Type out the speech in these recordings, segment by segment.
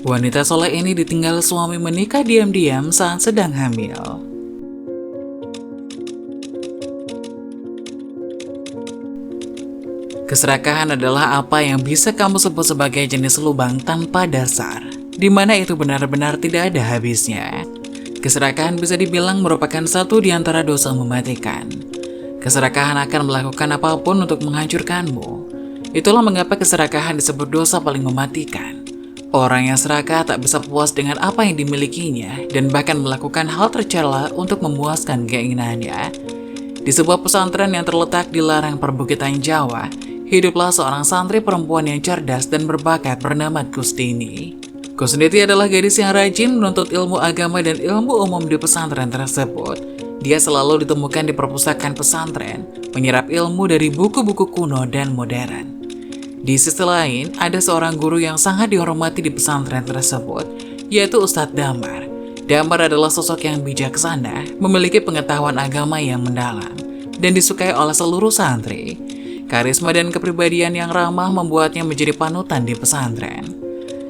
Wanita soleh ini ditinggal suami menikah diam-diam saat sedang hamil. Keserakahan adalah apa yang bisa kamu sebut sebagai jenis lubang tanpa dasar, di mana itu benar-benar tidak ada habisnya. Keserakahan bisa dibilang merupakan satu di antara dosa mematikan. Keserakahan akan melakukan apapun untuk menghancurkanmu. Itulah mengapa keserakahan disebut dosa paling mematikan. Orang yang serakah tak bisa puas dengan apa yang dimilikinya dan bahkan melakukan hal tercela untuk memuaskan keinginannya. Di sebuah pesantren yang terletak di lereng perbukitan Jawa, hiduplah seorang santri perempuan yang cerdas dan berbakat bernama Kustini. Kustini adalah gadis yang rajin menuntut ilmu agama dan ilmu umum di pesantren tersebut. Dia selalu ditemukan di perpustakaan pesantren, menyerap ilmu dari buku-buku kuno dan modern. Di sisi lain, ada seorang guru yang sangat dihormati di pesantren tersebut, yaitu Ustadz Damar. Damar adalah sosok yang bijaksana, memiliki pengetahuan agama yang mendalam, dan disukai oleh seluruh santri. Karisma dan kepribadian yang ramah membuatnya menjadi panutan di pesantren.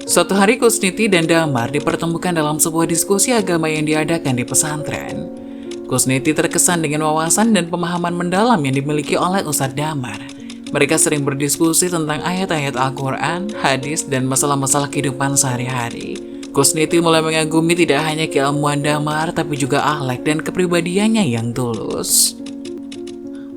Suatu hari Kusniti dan Damar dipertemukan dalam sebuah diskusi agama yang diadakan di pesantren. Kusniti terkesan dengan wawasan dan pemahaman mendalam yang dimiliki oleh Ustadz Damar. Mereka sering berdiskusi tentang ayat-ayat Al-Quran, hadis, dan masalah-masalah kehidupan sehari-hari. Kusniti mulai mengagumi tidak hanya keilmuan Damar, tapi juga akhlak dan kepribadiannya yang tulus.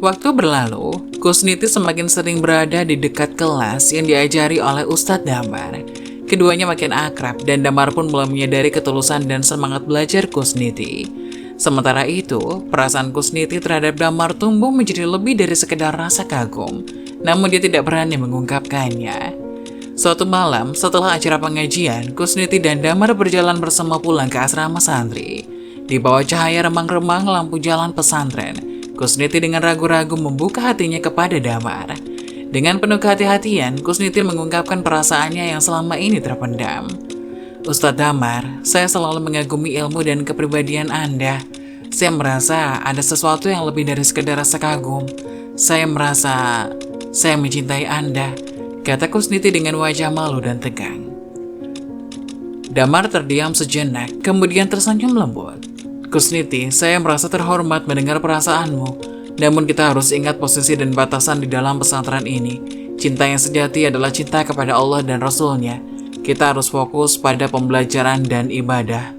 Waktu berlalu, Kusniti semakin sering berada di dekat kelas yang diajari oleh Ustadz Damar. Keduanya makin akrab, dan Damar pun mulai menyadari ketulusan dan semangat belajar Kusniti. Sementara itu, perasaan Kusniti terhadap Damar tumbuh menjadi lebih dari sekedar rasa kagum. Namun dia tidak berani mengungkapkannya. Suatu malam, setelah acara pengajian, Kusniti dan Damar berjalan bersama pulang ke asrama santri. Di bawah cahaya remang-remang lampu jalan pesantren, Kusniti dengan ragu-ragu membuka hatinya kepada Damar. Dengan penuh kehati-hatian, Kusniti mengungkapkan perasaannya yang selama ini terpendam. Ustadz Damar, saya selalu mengagumi ilmu dan kepribadian Anda. Saya merasa ada sesuatu yang lebih dari sekedar rasa kagum. Saya merasa saya mencintai Anda, kata Kusniti dengan wajah malu dan tegang. Damar terdiam sejenak, kemudian tersenyum lembut. Kusniti, saya merasa terhormat mendengar perasaanmu. Namun kita harus ingat posisi dan batasan di dalam pesantren ini. Cinta yang sejati adalah cinta kepada Allah dan Rasul-Nya. Kita harus fokus pada pembelajaran dan ibadah.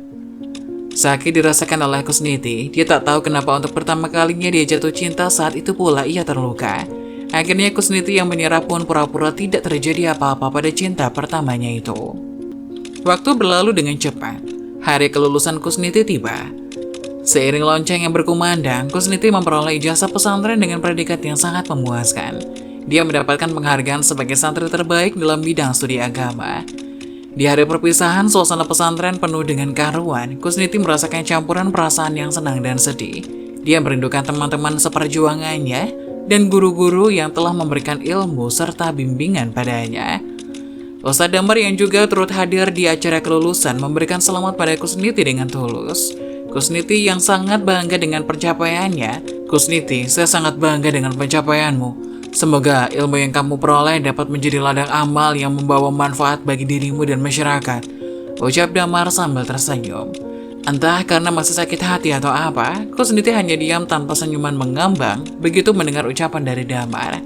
Sakit dirasakan oleh Kusniti. Dia tak tahu kenapa untuk pertama kalinya dia jatuh cinta, saat itu pula ia terluka. Akhirnya Kusniti yang menyerah pun pura-pura tidak terjadi apa-apa pada cinta pertamanya itu. Waktu berlalu dengan cepat. Hari kelulusan Kusniti tiba. Seiring lonceng yang berkumandang, Kusniti memperoleh ijazah pesantren dengan predikat yang sangat memuaskan. Dia mendapatkan penghargaan sebagai santri terbaik dalam bidang studi agama. Di hari perpisahan, suasana pesantren penuh dengan keharuan. Kusniti merasakan campuran perasaan yang senang dan sedih. Dia merindukan teman-teman seperjuangannya dan guru-guru yang telah memberikan ilmu serta bimbingan padanya. Ustadz Damar yang juga turut hadir di acara kelulusan memberikan selamat pada Kusniti dengan tulus. Kusniti yang sangat bangga dengan pencapaiannya. Kusniti, saya sangat bangga dengan pencapaianmu. Semoga ilmu yang kamu peroleh dapat menjadi ladang amal yang membawa manfaat bagi dirimu dan masyarakat, ucap Damar sambil tersenyum. Entah karena masih sakit hati atau apa, Kusniti hanya diam tanpa senyuman mengambang begitu mendengar ucapan dari Damar.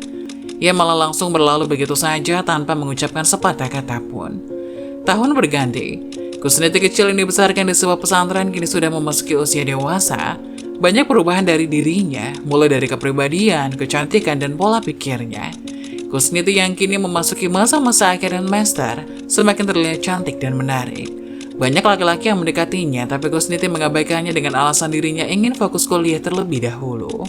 Ia malah langsung berlalu begitu saja tanpa mengucapkan sepatah kata pun. Tahun berganti, Kusniti kecil yang dibesarkan di sebuah pesantren kini sudah memasuki usia dewasa. Banyak perubahan dari dirinya, mulai dari kepribadian, kecantikan, dan pola pikirnya. Kusniti yang kini memasuki masa-masa akhir semester semakin terlihat cantik dan menarik. Banyak laki-laki yang mendekatinya, tapi Kusniti mengabaikannya dengan alasan dirinya ingin fokus kuliah terlebih dahulu.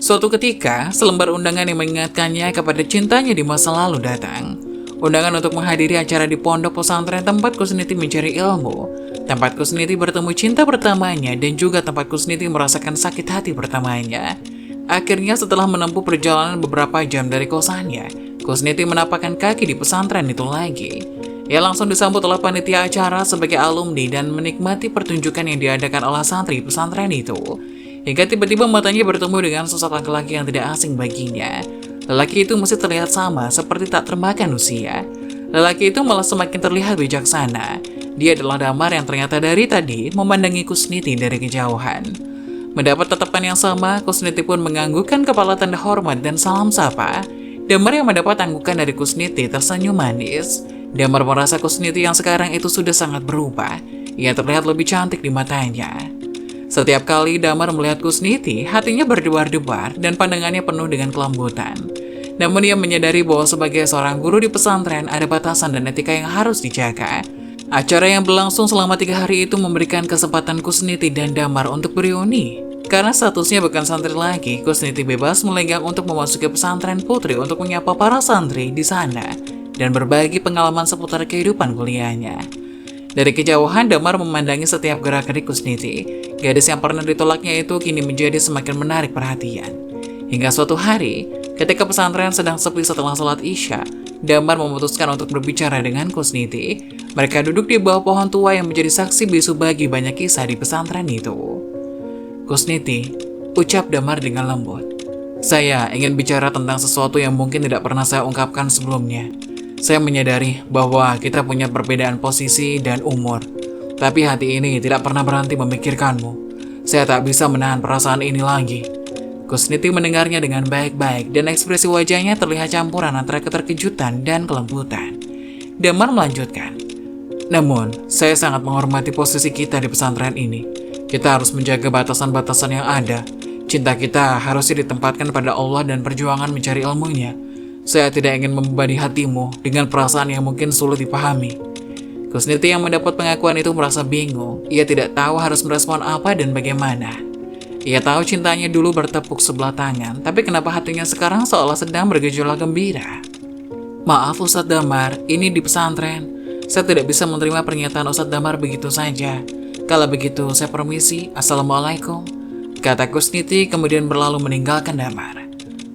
Suatu ketika, selembar undangan yang mengingatkannya kepada cintanya di masa lalu datang. Undangan untuk menghadiri acara di pondok pesantren tempat Kusniti mencari ilmu. Tempat Kusniti bertemu cinta pertamanya dan juga tempat Kusniti merasakan sakit hati pertamanya. Akhirnya setelah menempuh perjalanan beberapa jam dari kosannya, Kusniti menapakkan kaki di pesantren itu lagi. Ia langsung disambut oleh panitia acara sebagai alumni dan menikmati pertunjukan yang diadakan oleh santri pesantren itu. Hingga tiba-tiba matanya bertemu dengan sosok laki-laki yang tidak asing baginya. Lelaki itu masih terlihat sama seperti tak termakan usia. Lelaki itu malah semakin terlihat bijaksana. Dia adalah Damar yang ternyata dari tadi memandangi Kusniti dari kejauhan. Mendapat tatapan yang sama, Kusniti pun menganggukkan kepala tanda hormat dan salam sapa. Damar yang mendapat anggukan dari Kusniti tersenyum manis. Damar merasa Kusniti yang sekarang itu sudah sangat berubah. Ia terlihat lebih cantik di matanya. Setiap kali Damar melihat Kusniti, hatinya berdebar-debar dan pandangannya penuh dengan kelembutan. Namun ia menyadari bahwa sebagai seorang guru di pesantren ada batasan dan etika yang harus dijaga. Acara yang berlangsung selama 3 hari itu memberikan kesempatan Kusniti dan Damar untuk bereuni. Karena statusnya bukan santri lagi, Kusniti bebas melenggang untuk memasuki pesantren putri untuk menyapa para santri di sana dan berbagi pengalaman seputar kehidupan kuliahnya. Dari kejauhan, Damar memandangi setiap gerak-gerik Kusniti. Gadis yang pernah ditolaknya itu kini menjadi semakin menarik perhatian. Hingga suatu hari, ketika pesantren sedang sepi setelah sholat Isya, Damar memutuskan untuk berbicara dengan Kusniti. Mereka duduk di bawah pohon tua yang menjadi saksi bisu bagi banyak kisah di pesantren itu. "Kusniti," ucap Damar dengan lembut. "Saya ingin bicara tentang sesuatu yang mungkin tidak pernah saya ungkapkan sebelumnya. Saya menyadari bahwa kita punya perbedaan posisi dan umur. Tapi hati ini tidak pernah berhenti memikirkanmu. Saya tak bisa menahan perasaan ini lagi." Kusniti mendengarnya dengan baik-baik dan ekspresi wajahnya terlihat campuran antara keterkejutan dan kelembutan. Damar melanjutkan, "Namun, saya sangat menghormati posisi kita di pesantren ini. Kita harus menjaga batasan-batasan yang ada. Cinta kita harusnya ditempatkan pada Allah dan perjuangan mencari ilmunya. Saya tidak ingin membebani hatimu dengan perasaan yang mungkin sulit dipahami." Kusniti yang mendapat pengakuan itu merasa bingung. Ia tidak tahu harus merespon apa dan bagaimana. Ia tahu cintanya dulu bertepuk sebelah tangan, tapi kenapa hatinya sekarang seolah sedang bergejolak gembira? "Maaf Ustadz Damar, ini di pesantren. Saya tidak bisa menerima pernyataan Ustadz Damar begitu saja. Kalau begitu, saya permisi. Assalamualaikum," kata Kusniti kemudian berlalu meninggalkan Damar.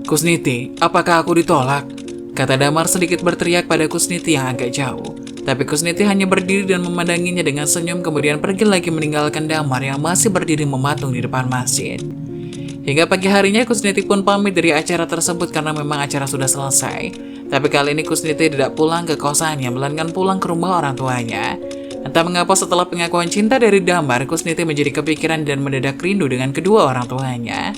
"Kusniti, apakah aku ditolak?" kata Damar sedikit berteriak pada Kusniti yang agak jauh. Tapi Kusniti hanya berdiri dan memandanginya dengan senyum kemudian pergi lagi meninggalkan Damar yang masih berdiri mematung di depan masjid. Hingga pagi harinya Kusniti pun pamit dari acara tersebut karena memang acara sudah selesai. Tapi kali ini Kusniti tidak pulang ke kosannya, melainkan pulang ke rumah orang tuanya. Entah mengapa setelah pengakuan cinta dari Damar, Kusniti menjadi kepikiran dan mendadak rindu dengan kedua orang tuanya.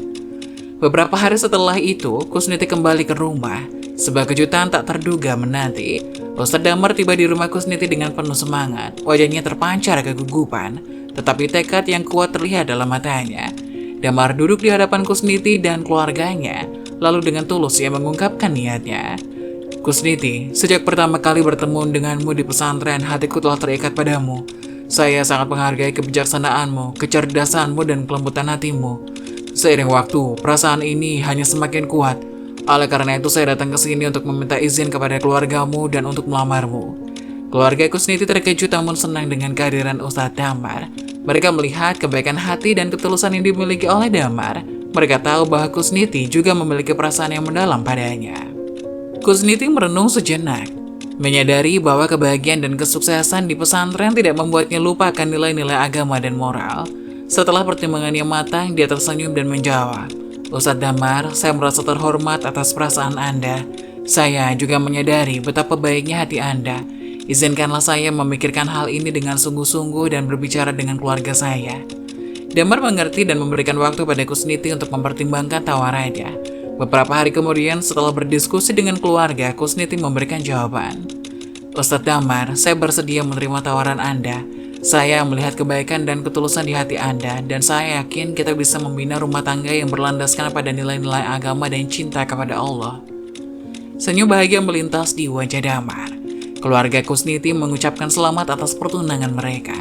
Beberapa hari setelah itu, Kusniti kembali ke rumah. Sebuah kejutan tak terduga menanti. Ustadz Damar tiba di rumah Kusniti dengan penuh semangat. Wajahnya terpancar kegugupan, tetapi tekad yang kuat terlihat dalam matanya. Damar duduk di hadapan Kusniti dan keluarganya, lalu dengan tulus ia mengungkapkan niatnya. "Kusniti, sejak pertama kali bertemu denganmu di pesantren, hatiku telah terikat padamu. Saya sangat menghargai kebijaksanaanmu, kecerdasanmu, dan kelembutan hatimu. Seiring waktu, perasaan ini hanya semakin kuat. Oleh karena itu saya datang ke sini untuk meminta izin kepada keluargamu dan untuk melamarmu." Keluarga Kusniti terkejut namun senang dengan kehadiran Ustadz Damar. Mereka melihat kebaikan hati dan ketulusan yang dimiliki oleh Damar. Mereka tahu bahwa Kusniti juga memiliki perasaan yang mendalam padanya. Kusniti merenung sejenak, menyadari bahwa kebahagiaan dan kesuksesan di pesantren tidak membuatnya lupakan nilai-nilai agama dan moral. Setelah pertimbangan yang matang, dia tersenyum dan menjawab, "Ustadz Damar, saya merasa terhormat atas perasaan Anda. Saya juga menyadari betapa baiknya hati Anda. Izinkanlah saya memikirkan hal ini dengan sungguh-sungguh dan berbicara dengan keluarga saya." Damar mengerti dan memberikan waktu pada Kusniti untuk mempertimbangkan tawarannya. Beberapa hari kemudian, setelah berdiskusi dengan keluarga, Kusniti memberikan jawaban. "Ustadz Damar, saya bersedia menerima tawaran Anda. Saya melihat kebaikan dan ketulusan di hati Anda, dan saya yakin kita bisa membina rumah tangga yang berlandaskan pada nilai-nilai agama dan cinta kepada Allah." Senyum bahagia melintas di wajah Damar. Keluarga Kusniti mengucapkan selamat atas pertunangan mereka.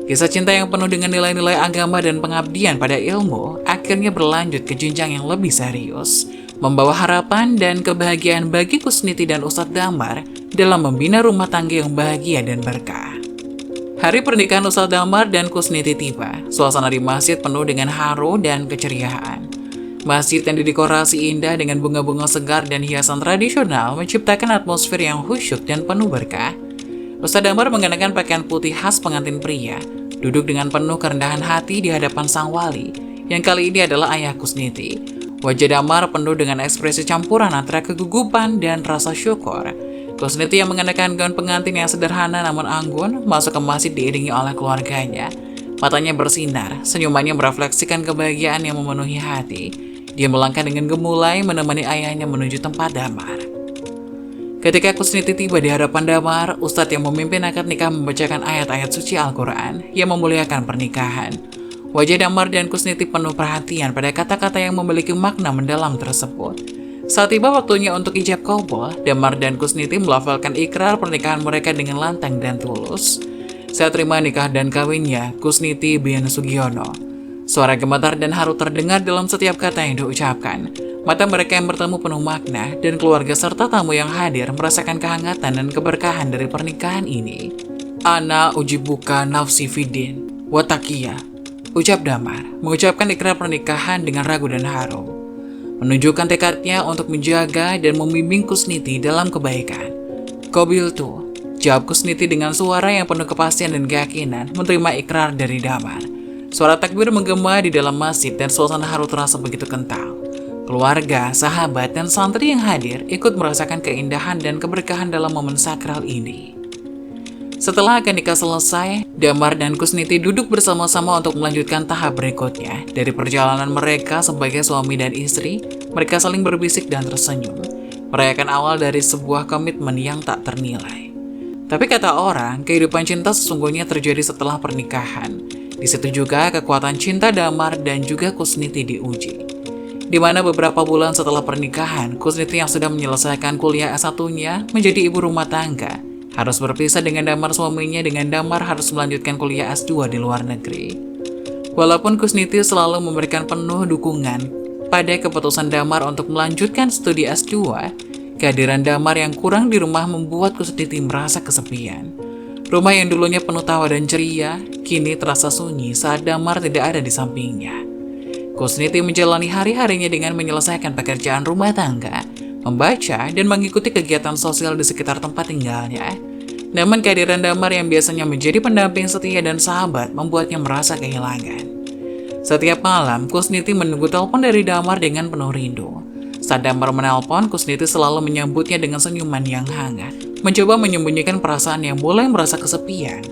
Kisah cinta yang penuh dengan nilai-nilai agama dan pengabdian pada ilmu akhirnya berlanjut ke jenjang yang lebih serius, membawa harapan dan kebahagiaan bagi Kusniti dan Ustadz Damar dalam membina rumah tangga yang bahagia dan berkah. Hari pernikahan Ustadz Damar dan Kusniti tiba. Suasana di masjid penuh dengan haru dan keceriaan. Masjid yang didekorasi indah dengan bunga-bunga segar dan hiasan tradisional menciptakan atmosfer yang khusyuk dan penuh berkah. Ustadz Damar mengenakan pakaian putih khas pengantin pria, duduk dengan penuh kerendahan hati di hadapan sang wali, yang kali ini adalah ayah Kusniti. Wajah Damar penuh dengan ekspresi campuran antara kegugupan dan rasa syukur. Kusniti yang mengenakan gaun pengantin yang sederhana namun anggun masuk ke masjid diiringi oleh keluarganya. Matanya bersinar, senyumannya merefleksikan kebahagiaan yang memenuhi hati. Dia melangkah dengan gemulai menemani ayahnya menuju tempat Damar. Ketika Kusniti tiba di hadapan Damar, Ustadz yang memimpin akad nikah membacakan ayat-ayat suci Al-Quran yang memuliakan pernikahan. Wajah Damar dan Kusniti penuh perhatian pada kata-kata yang memiliki makna mendalam tersebut. Saat tiba waktunya untuk ijab kabul, Damar dan Kusniti melafalkan ikrar pernikahan mereka dengan lantang dan tulus. Saat terima nikah dan kawinnya, Kusniti bin Sugiono. Suara gemetar dan haru terdengar dalam setiap kata yang diucapkan. Mata mereka yang bertemu penuh makna, dan keluarga serta tamu yang hadir merasakan kehangatan dan keberkahan dari pernikahan ini. Ana ujibuka nafsi fidin, watakia, ucap Damar, mengucapkan ikrar pernikahan dengan ragu dan haru. Menunjukkan tekadnya untuk menjaga dan membimbing Kusniti dalam kebaikan. Kobil tuh, jawab Kusniti dengan suara yang penuh kepastian dan keyakinan menerima ikrar dari Damar. Suara takbir menggema di dalam masjid dan suasana haru terasa begitu kental. Keluarga, sahabat, dan santri yang hadir ikut merasakan keindahan dan keberkahan dalam momen sakral ini. Setelah akad nikah selesai, Damar dan Kusniti duduk bersama-sama untuk melanjutkan tahap berikutnya. Dari perjalanan mereka sebagai suami dan istri, mereka saling berbisik dan tersenyum, merayakan awal dari sebuah komitmen yang tak ternilai. Tapi kata orang, kehidupan cinta sesungguhnya terjadi setelah pernikahan. Di situ juga kekuatan cinta Damar dan juga Kusniti diuji. Di mana beberapa bulan setelah pernikahan, Kusniti yang sudah menyelesaikan kuliah S1-nya menjadi ibu rumah tangga. Harus berpisah dengan Damar suaminya dengan Damar harus melanjutkan kuliah S2 di luar negeri. Walaupun Kusniti selalu memberikan penuh dukungan pada keputusan Damar untuk melanjutkan studi S2, kehadiran Damar yang kurang di rumah membuat Kusniti merasa kesepian. Rumah yang dulunya penuh tawa dan ceria, kini terasa sunyi saat Damar tidak ada di sampingnya. Kusniti menjalani hari-harinya dengan menyelesaikan pekerjaan rumah tangga, membaca, dan mengikuti kegiatan sosial di sekitar tempat tinggalnya. Namun kehadiran Damar yang biasanya menjadi pendamping setia dan sahabat membuatnya merasa kehilangan. Setiap malam, Kusniti menunggu telepon dari Damar dengan penuh rindu. Saat Damar menelpon, Kusniti selalu menyambutnya dengan senyuman yang hangat, mencoba menyembunyikan perasaan yang mulai merasa kesepian.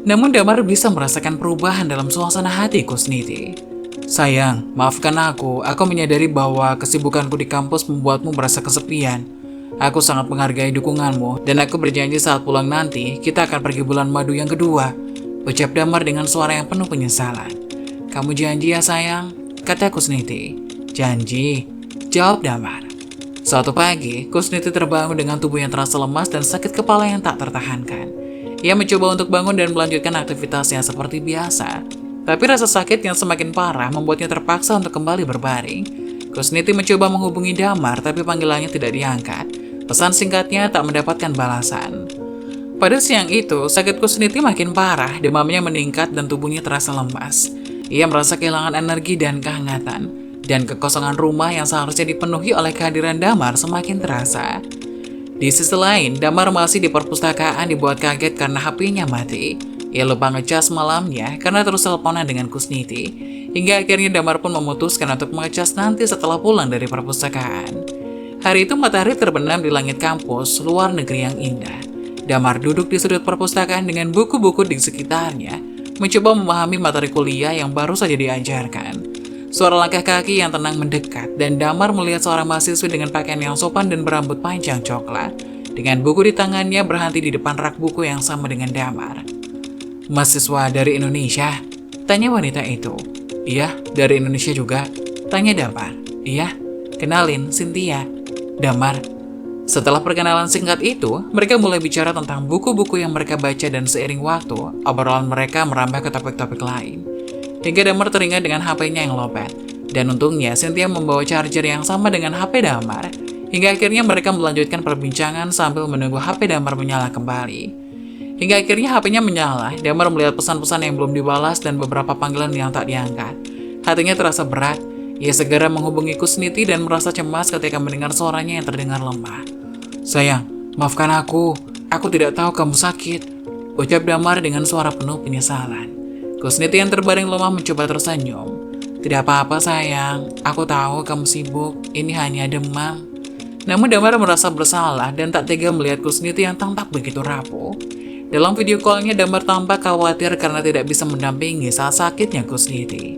Namun Damar bisa merasakan perubahan dalam suasana hati Kusniti. Sayang, maafkan aku menyadari bahwa kesibukanku di kampus membuatmu merasa kesepian. Aku sangat menghargai dukunganmu, dan aku berjanji saat pulang nanti, kita akan pergi bulan madu yang kedua, ucap Damar dengan suara yang penuh penyesalan. Kamu janji ya sayang? Kata Kusniti. Janji, jawab Damar. Suatu pagi, Kusniti terbangun dengan tubuh yang terasa lemas dan sakit kepala yang tak tertahankan. Ia mencoba untuk bangun dan melanjutkan aktivitasnya seperti biasa. Tapi rasa sakit yang semakin parah membuatnya terpaksa untuk kembali berbaring. Kusniti mencoba menghubungi Damar, tapi panggilannya tidak diangkat. Pesan singkatnya tak mendapatkan balasan. Pada siang itu, sakit Kusniti makin parah, demamnya meningkat dan tubuhnya terasa lemas. Ia merasa kehilangan energi dan kehangatan, dan kekosongan rumah yang seharusnya dipenuhi oleh kehadiran Damar semakin terasa. Di sisi lain, Damar masih di perpustakaan dibuat kaget karena HP-nya mati. Ia lupa ngecas malamnya karena terus teleponan dengan Kusniti. Hingga akhirnya Damar pun memutuskan untuk mengecas nanti setelah pulang dari perpustakaan. Hari itu matahari terbenam di langit kampus luar negeri yang indah. Damar duduk di sudut perpustakaan dengan buku-buku di sekitarnya, mencoba memahami materi kuliah yang baru saja diajarkan. Suara langkah kaki yang tenang mendekat, dan Damar melihat seorang mahasiswi dengan pakaian yang sopan dan berambut panjang coklat. Dengan buku di tangannya berhenti di depan rak buku yang sama dengan Damar. Mahasiswa dari Indonesia? Tanya wanita itu. Iya, dari Indonesia juga. Tanya Damar. Iya, kenalin, Cynthia. Damar. Setelah perkenalan singkat itu, mereka mulai bicara tentang buku-buku yang mereka baca dan seiring waktu, obrolan mereka merambah ke topik-topik lain. Hingga Damar teringat dengan HP-nya yang lowbat. Dan untungnya, Cynthia membawa charger yang sama dengan HP Damar. Hingga akhirnya mereka melanjutkan perbincangan sambil menunggu HP Damar menyala kembali. Hingga akhirnya HP-nya menyala, Damar melihat pesan-pesan yang belum dibalas dan beberapa panggilan yang tak diangkat. Hatinya terasa berat, ia segera menghubungi Kusniti dan merasa cemas ketika mendengar suaranya yang terdengar lemah. Sayang, maafkan aku tidak tahu kamu sakit, ucap Damar dengan suara penuh penyesalan. Kusniti yang terbaring lemah mencoba tersenyum. Tidak apa-apa sayang, aku tahu kamu sibuk, ini hanya demam. Namun Damar merasa bersalah dan tak tega melihat Kusniti yang tampak begitu rapuh. Dalam video call-nya Damar tampak khawatir karena tidak bisa mendampingi saat sakitnya Kusniti.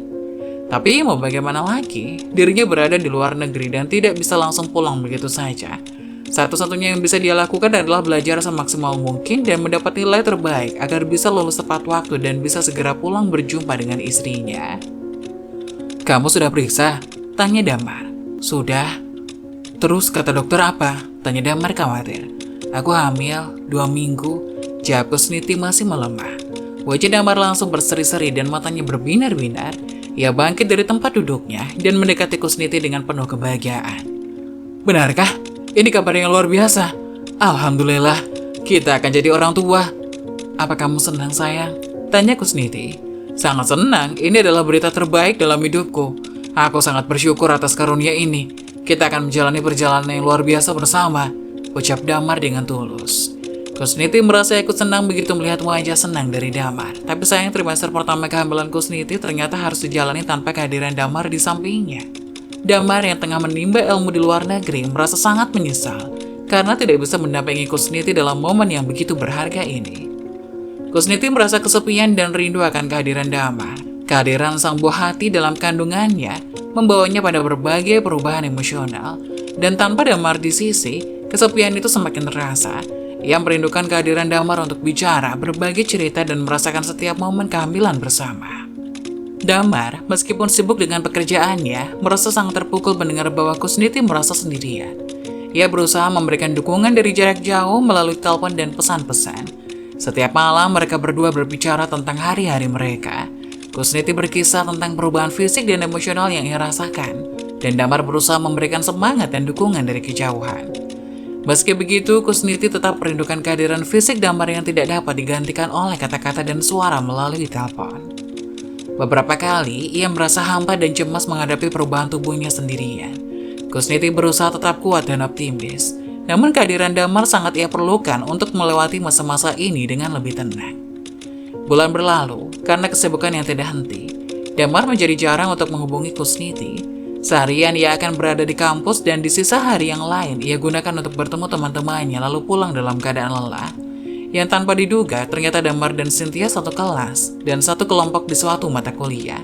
Tapi mau bagaimana lagi, dirinya berada di luar negeri dan tidak bisa langsung pulang begitu saja. Satu-satunya yang bisa dia lakukan adalah belajar semaksimal mungkin dan mendapat nilai terbaik agar bisa lulus tepat waktu dan bisa segera pulang berjumpa dengan istrinya. Kamu sudah periksa? Tanya Damar. Sudah. Terus kata dokter apa? Tanya Damar khawatir. Aku hamil 2 minggu. Jawab Kusniti masih melemah. Wajah Damar langsung berseri-seri dan matanya berbinar-binar. Ia bangkit dari tempat duduknya dan mendekati Kusniti dengan penuh kebahagiaan. Benarkah? Ini kabar yang luar biasa. Alhamdulillah, kita akan jadi orang tua. Apa kamu senang sayang? Tanya Kusniti. Sangat senang, ini adalah berita terbaik dalam hidupku. Aku sangat bersyukur atas karunia ini. Kita akan menjalani perjalanan yang luar biasa bersama, ucap Damar dengan tulus. Kusniti merasa ikut senang begitu melihat wajah senang dari Damar. Tapi sayang trimester pertama kehamilan Kusniti ternyata harus dijalani tanpa kehadiran Damar di sampingnya. Damar yang tengah menimba ilmu di luar negeri merasa sangat menyesal karena tidak bisa mendampingi Kusniti dalam momen yang begitu berharga ini. Kusniti merasa kesepian dan rindu akan kehadiran Damar. Kehadiran sang buah hati dalam kandungannya membawanya pada berbagai perubahan emosional, dan tanpa Damar di sisi, kesepian itu semakin terasa. Ia merindukan kehadiran Damar untuk bicara, berbagi cerita, dan merasakan setiap momen kehamilan bersama. Damar, meskipun sibuk dengan pekerjaannya, merasa sangat terpukul mendengar bahwa Kusniti merasa sendirian. Ia berusaha memberikan dukungan dari jarak jauh melalui telepon dan pesan-pesan. Setiap malam mereka berdua berbicara tentang hari-hari mereka. Kusniti berkisah tentang perubahan fisik dan emosional yang ia rasakan, dan Damar berusaha memberikan semangat dan dukungan dari kejauhan. Meski begitu, Kusniti tetap merindukan kehadiran fisik Damar yang tidak dapat digantikan oleh kata-kata dan suara melalui telepon. Beberapa kali, ia merasa hampa dan cemas menghadapi perubahan tubuhnya sendirian. Kusniti berusaha tetap kuat dan optimis, namun kehadiran Damar sangat ia perlukan untuk melewati masa-masa ini dengan lebih tenang. Bulan berlalu, karena kesibukan yang tidak henti, Damar menjadi jarang untuk menghubungi Kusniti. Seharian ia akan berada di kampus dan di sisa hari yang lain ia gunakan untuk bertemu teman-temannya lalu pulang dalam keadaan lelah. Yang tanpa diduga, ternyata Damar dan Cynthia satu kelas dan satu kelompok di suatu mata kuliah.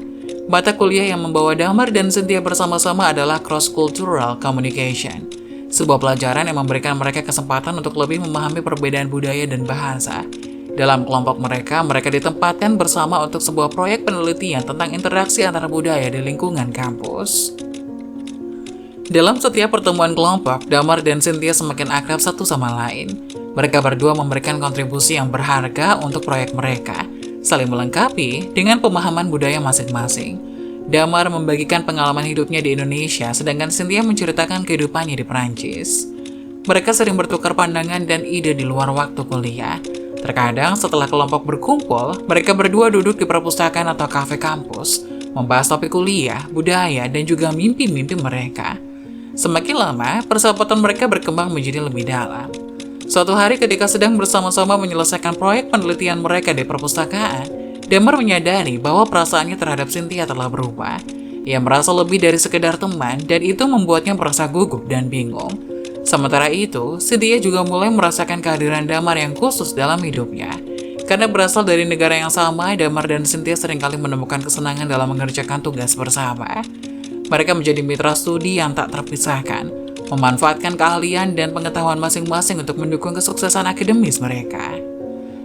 Mata kuliah yang membawa Damar dan Cynthia bersama-sama adalah Cross-Cultural Communication, sebuah pelajaran yang memberikan mereka kesempatan untuk lebih memahami perbedaan budaya dan bahasa. Dalam kelompok mereka ditempatkan bersama untuk sebuah proyek penelitian tentang interaksi antara budaya di lingkungan kampus. Dalam setiap pertemuan kelompok, Damar dan Cynthia semakin akrab satu sama lain. Mereka berdua memberikan kontribusi yang berharga untuk proyek mereka, saling melengkapi dengan pemahaman budaya masing-masing. Damar membagikan pengalaman hidupnya di Indonesia, sedangkan Cynthia menceritakan kehidupannya di Perancis. Mereka sering bertukar pandangan dan ide di luar waktu kuliah. Terkadang setelah kelompok berkumpul, mereka berdua duduk di perpustakaan atau kafe kampus, membahas topik kuliah, budaya, dan juga mimpi-mimpi mereka. Semakin lama, persahabatan mereka berkembang menjadi lebih dalam. Suatu hari ketika sedang bersama-sama menyelesaikan proyek penelitian mereka di perpustakaan, Damar menyadari bahwa perasaannya terhadap Cynthia telah berubah. Ia merasa lebih dari sekedar teman dan itu membuatnya merasa gugup dan bingung. Sementara itu, Cynthia juga mulai merasakan kehadiran Damar yang khusus dalam hidupnya. Karena berasal dari negara yang sama, Damar dan Cynthia seringkali menemukan kesenangan dalam mengerjakan tugas bersama. Mereka menjadi mitra studi yang tak terpisahkan, memanfaatkan keahlian dan pengetahuan masing-masing untuk mendukung kesuksesan akademis mereka.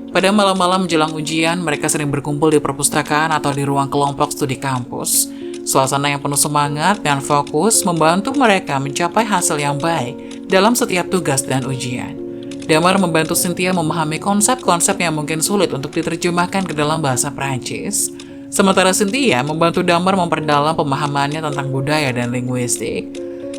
Pada malam-malam menjelang ujian, mereka sering berkumpul di perpustakaan atau di ruang kelompok studi kampus. Suasana yang penuh semangat dan fokus membantu mereka mencapai hasil yang baik dalam setiap tugas dan ujian. Damar membantu Cynthia memahami konsep-konsep yang mungkin sulit untuk diterjemahkan ke dalam bahasa Prancis. Sementara Cynthia membantu Damar memperdalam pemahamannya tentang budaya dan linguistik.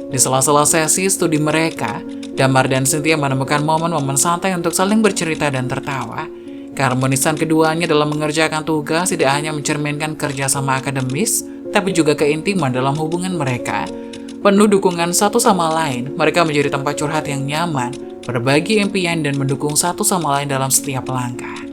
Di sela-sela sesi studi mereka, Damar dan Cynthia menemukan momen-momen santai untuk saling bercerita dan tertawa. Keharmonisan keduanya dalam mengerjakan tugas tidak hanya mencerminkan kerjasama akademis, tapi juga keintiman dalam hubungan mereka. Penuh dukungan satu sama lain, mereka menjadi tempat curhat yang nyaman, berbagi impian dan mendukung satu sama lain dalam setiap langkah.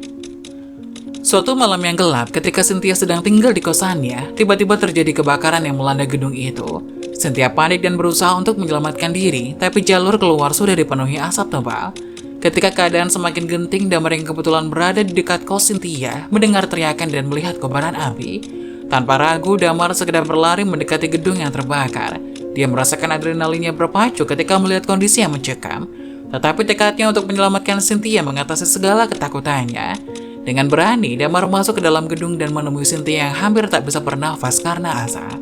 Suatu malam yang gelap, ketika Cynthia sedang tinggal di kosannya, tiba-tiba terjadi kebakaran yang melanda gedung itu. Cynthia panik dan berusaha untuk menyelamatkan diri, tapi jalur keluar sudah dipenuhi asap tebal. Ketika keadaan semakin genting, Damar yang kebetulan berada di dekat kos Cynthia mendengar teriakan dan melihat kobaran api. Tanpa ragu, Damar segera berlari mendekati gedung yang terbakar. Dia merasakan adrenalinnya berpacu ketika melihat kondisi yang mencekam. Tetapi tekadnya untuk menyelamatkan Cynthia mengatasi segala ketakutannya. Dengan berani, Damar masuk ke dalam gedung dan menemui Cynthia yang hampir tak bisa bernafas karena asap.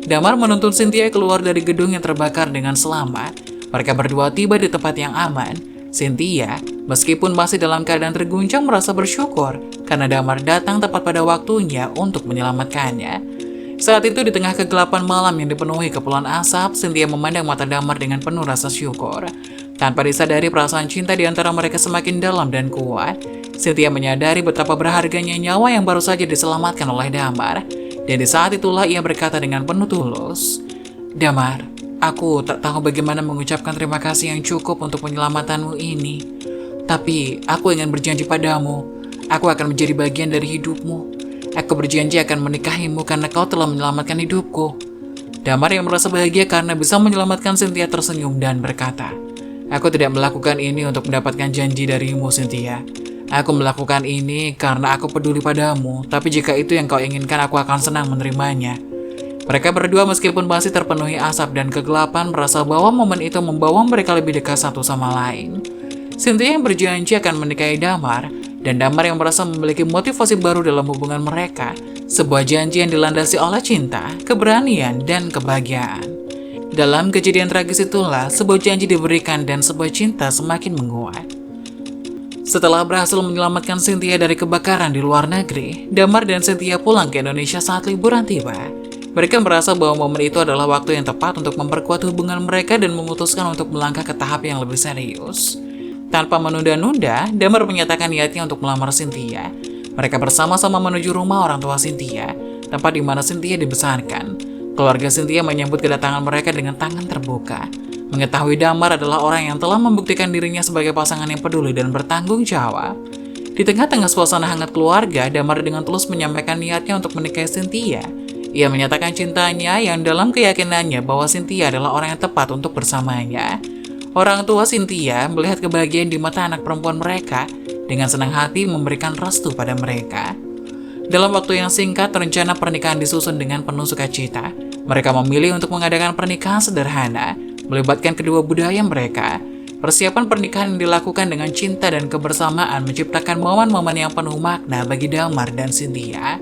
Damar menuntun Cynthia keluar dari gedung yang terbakar dengan selamat. Mereka berdua tiba di tempat yang aman. Cynthia, meskipun masih dalam keadaan terguncang, merasa bersyukur karena Damar datang tepat pada waktunya untuk menyelamatkannya. Saat itu di tengah kegelapan malam yang dipenuhi kepulan asap, Cynthia memandang mata Damar dengan penuh rasa syukur. Tanpa disadari, perasaan cinta di antara mereka semakin dalam dan kuat. Cynthia menyadari betapa berharganya nyawa yang baru saja diselamatkan oleh Damar. Dan di saat itulah ia berkata dengan penuh tulus, "Damar, aku tak tahu bagaimana mengucapkan terima kasih yang cukup untuk penyelamatanmu ini. Tapi aku ingin berjanji padamu, aku akan menjadi bagian dari hidupmu. Aku berjanji akan menikahimu karena kau telah menyelamatkan hidupku." Damar yang merasa bahagia karena bisa menyelamatkan Cynthia tersenyum dan berkata, "Aku tidak melakukan ini untuk mendapatkan janji darimu, Cynthia. Aku melakukan ini karena aku peduli padamu, tapi jika itu yang kau inginkan, aku akan senang menerimanya." Mereka berdua meskipun masih terpenuhi asap dan kegelapan merasa bahwa momen itu membawa mereka lebih dekat satu sama lain. Cynthia yang berjanji akan menikahi Damar, dan Damar yang merasa memiliki motivasi baru dalam hubungan mereka, sebuah janji yang dilandasi oleh cinta, keberanian, dan kebahagiaan. Dalam kejadian tragis itulah, sebuah janji diberikan dan sebuah cinta semakin menguat. Setelah berhasil menyelamatkan Cynthia dari kebakaran di luar negeri, Damar dan Cynthia pulang ke Indonesia saat liburan tiba. Mereka merasa bahwa momen itu adalah waktu yang tepat untuk memperkuat hubungan mereka dan memutuskan untuk melangkah ke tahap yang lebih serius. Tanpa menunda-nunda, Damar menyatakan niatnya untuk melamar Cynthia. Mereka bersama-sama menuju rumah orang tua Cynthia, tempat di mana Cynthia dibesarkan. Keluarga Cynthia menyambut kedatangan mereka dengan tangan terbuka. Mengetahui Damar adalah orang yang telah membuktikan dirinya sebagai pasangan yang peduli dan bertanggung jawab. Di tengah-tengah suasana hangat keluarga, Damar dengan tulus menyampaikan niatnya untuk menikahi Cynthia. Ia menyatakan cintanya yang dalam keyakinannya bahwa Cynthia adalah orang yang tepat untuk bersamanya. Orang tua Cynthia melihat kebahagiaan di mata anak perempuan mereka, dengan senang hati memberikan restu pada mereka. Dalam waktu yang singkat, rencana pernikahan disusun dengan penuh sukacita. Mereka memilih untuk mengadakan pernikahan sederhana, melibatkan kedua budaya mereka. Persiapan pernikahan yang dilakukan dengan cinta dan kebersamaan menciptakan momen-momen yang penuh makna bagi Damar dan Cynthia.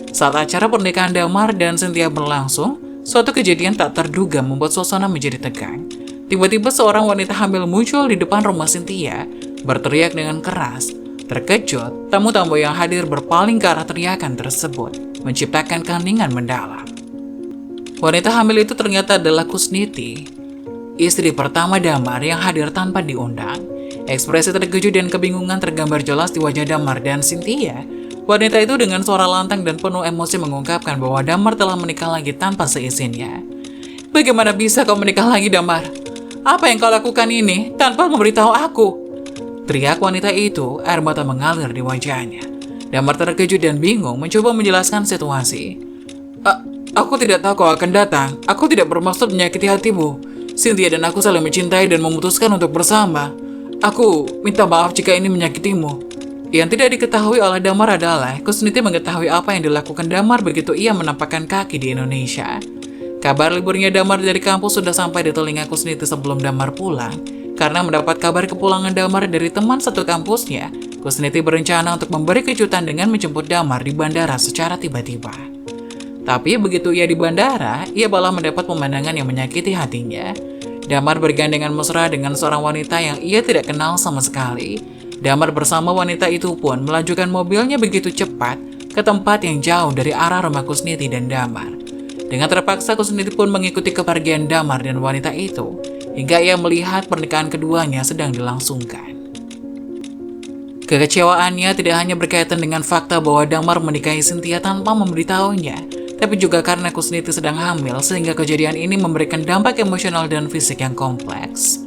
Saat acara pernikahan Damar dan Cynthia berlangsung, suatu kejadian tak terduga membuat suasana menjadi tegang. Tiba-tiba seorang wanita hamil muncul di depan rumah Cynthia, berteriak dengan keras. Terkejut, tamu-tamu yang hadir berpaling ke arah teriakan tersebut, menciptakan keheningan mendalam. Wanita hamil itu ternyata adalah Kusniti, istri pertama Damar yang hadir tanpa diundang. Ekspresi terkejut dan kebingungan tergambar jelas di wajah Damar dan Cynthia. Wanita itu dengan suara lantang dan penuh emosi mengungkapkan bahwa Damar telah menikah lagi tanpa seizinnya. "Bagaimana bisa kau menikah lagi, Damar? Apa yang kau lakukan ini tanpa memberitahu aku?" teriak wanita itu, air mata mengalir di wajahnya. Damar terkejut dan bingung mencoba menjelaskan situasi. Aku tidak tahu kau akan datang. Aku tidak bermaksud menyakiti hatimu. Cynthia dan aku saling mencintai dan memutuskan untuk bersama. Aku minta maaf jika ini menyakitimu." Yang tidak diketahui oleh Damar adalah Kusniti mengetahui apa yang dilakukan Damar begitu ia menampakkan kaki di Indonesia. Kabar liburnya Damar dari kampus sudah sampai di telinga Kusniti sebelum Damar pulang. Karena mendapat kabar kepulangan Damar dari teman satu kampusnya, Kusniti berencana untuk memberi kejutan dengan menjemput Damar di bandara secara tiba-tiba. Tapi begitu ia di bandara, ia malah mendapat pemandangan yang menyakiti hatinya. Damar bergandengan mesra dengan seorang wanita yang ia tidak kenal sama sekali. Damar bersama wanita itu pun melajukan mobilnya begitu cepat ke tempat yang jauh dari arah rumah Kusniti dan Damar. Dengan terpaksa, Kusniti pun mengikuti kepergian Damar dan wanita itu, hingga ia melihat pernikahan keduanya sedang dilangsungkan. Kekecewaannya tidak hanya berkaitan dengan fakta bahwa Damar menikahi Cynthia tanpa memberitahunya, tapi juga karena Kusniti sedang hamil sehingga kejadian ini memberikan dampak emosional dan fisik yang kompleks.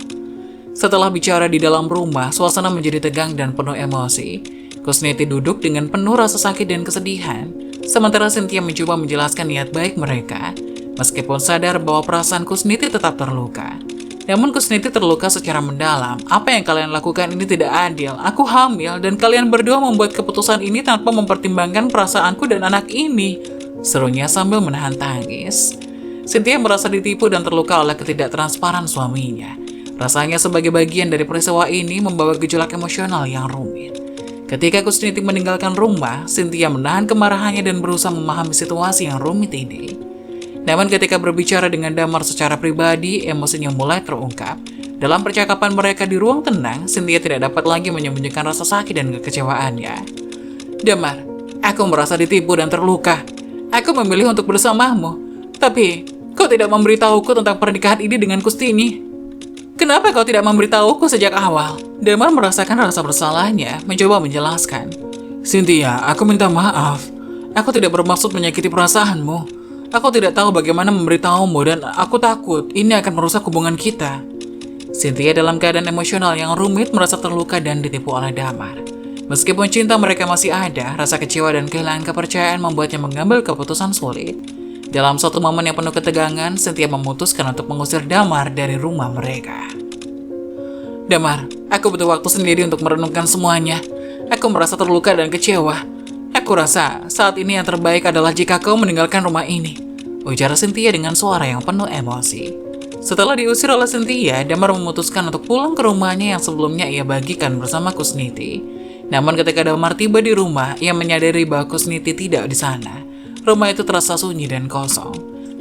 Setelah bicara di dalam rumah, suasana menjadi tegang dan penuh emosi. Kusniti duduk dengan penuh rasa sakit dan kesedihan, sementara Cynthia mencoba menjelaskan niat baik mereka, meskipun sadar bahwa perasaan Kusniti tetap terluka. Namun Kusniti terluka secara mendalam. Apa yang kalian lakukan ini tidak adil. Aku hamil dan kalian berdua membuat keputusan ini tanpa mempertimbangkan perasaanku dan anak ini, serunya sambil menahan tangis. Cynthia merasa ditipu dan terluka oleh ketidaktransparan suaminya. Rasanya sebagai bagian dari peristiwa ini membawa gejolak emosional yang rumit. Ketika Kusniti meninggalkan rumah, Cynthia menahan kemarahannya dan berusaha memahami situasi yang rumit ini. Namun ketika berbicara dengan Damar secara pribadi, emosinya mulai terungkap. Dalam percakapan mereka di ruang tenang, Cynthia tidak dapat lagi menyembunyikan rasa sakit dan kekecewaannya. Damar, aku merasa ditipu dan terluka. Aku memilih untuk bersamamu. Tapi, kau tidak memberitahuku tentang pernikahan ini dengan Kustini. Kenapa kau tidak memberitahuku sejak awal? Damar merasakan rasa bersalahnya, mencoba menjelaskan. Cynthia, aku minta maaf. Aku tidak bermaksud menyakiti perasaanmu. Aku tidak tahu bagaimana memberitahumu dan aku takut ini akan merusak hubungan kita. Cynthia dalam keadaan emosional yang rumit merasa terluka dan ditipu oleh Damar. Meskipun cinta mereka masih ada, rasa kecewa dan kehilangan kepercayaan membuatnya mengambil keputusan sulit. Dalam suatu momen yang penuh ketegangan, Cynthia memutuskan untuk mengusir Damar dari rumah mereka. Damar, aku butuh waktu sendiri untuk merenungkan semuanya. Aku merasa terluka dan kecewa. Aku rasa saat ini yang terbaik adalah jika kau meninggalkan rumah ini, ujar Cynthia dengan suara yang penuh emosi. Setelah diusir oleh Cynthia, Damar memutuskan untuk pulang ke rumahnya yang sebelumnya ia bagikan bersama Kusniti. Namun ketika Damar tiba di rumah, ia menyadari bahwa Kusniti tidak di sana. Rumah itu terasa sunyi dan kosong.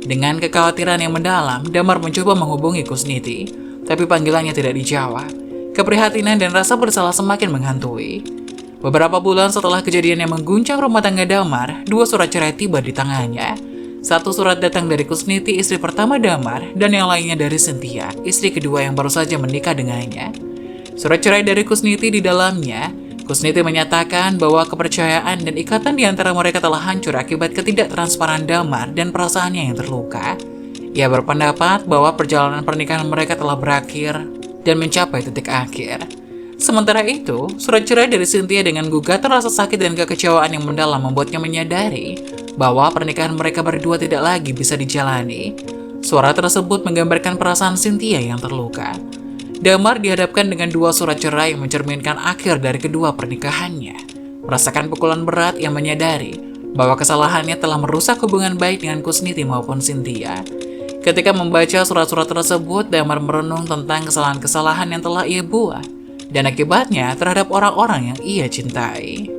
Dengan kekhawatiran yang mendalam, Damar mencoba menghubungi Kusniti, tapi panggilannya tidak dijawab. Keprihatinan dan rasa bersalah semakin menghantui. Beberapa bulan setelah kejadian yang mengguncang rumah tangga Damar, 2 surat cerai tiba di tangannya. Satu surat datang dari Kusniti, istri pertama Damar, dan yang lainnya dari Cynthia, istri kedua yang baru saja menikah dengannya. Surat cerai dari Kusniti di dalamnya, Kusniti menyatakan bahwa kepercayaan dan ikatan di antara mereka telah hancur akibat ketidaktransparan Damar dan perasaannya yang terluka. Ia berpendapat bahwa perjalanan pernikahan mereka telah berakhir dan mencapai titik akhir. Sementara itu, surat cerai dari Cynthia dengan gugatan rasa sakit dan kekecewaan yang mendalam membuatnya menyadari bahwa pernikahan mereka berdua tidak lagi bisa dijalani. Suara tersebut menggambarkan perasaan Cynthia yang terluka. Damar dihadapkan dengan 2 surat cerai yang mencerminkan akhir dari kedua pernikahannya. Merasakan pukulan berat, yang menyadari bahwa kesalahannya telah merusak hubungan baik dengan Kusniti maupun Cynthia. Ketika membaca surat-surat tersebut, Damar merenung tentang kesalahan-kesalahan yang telah ia buat dan akibatnya terhadap orang-orang yang ia cintai.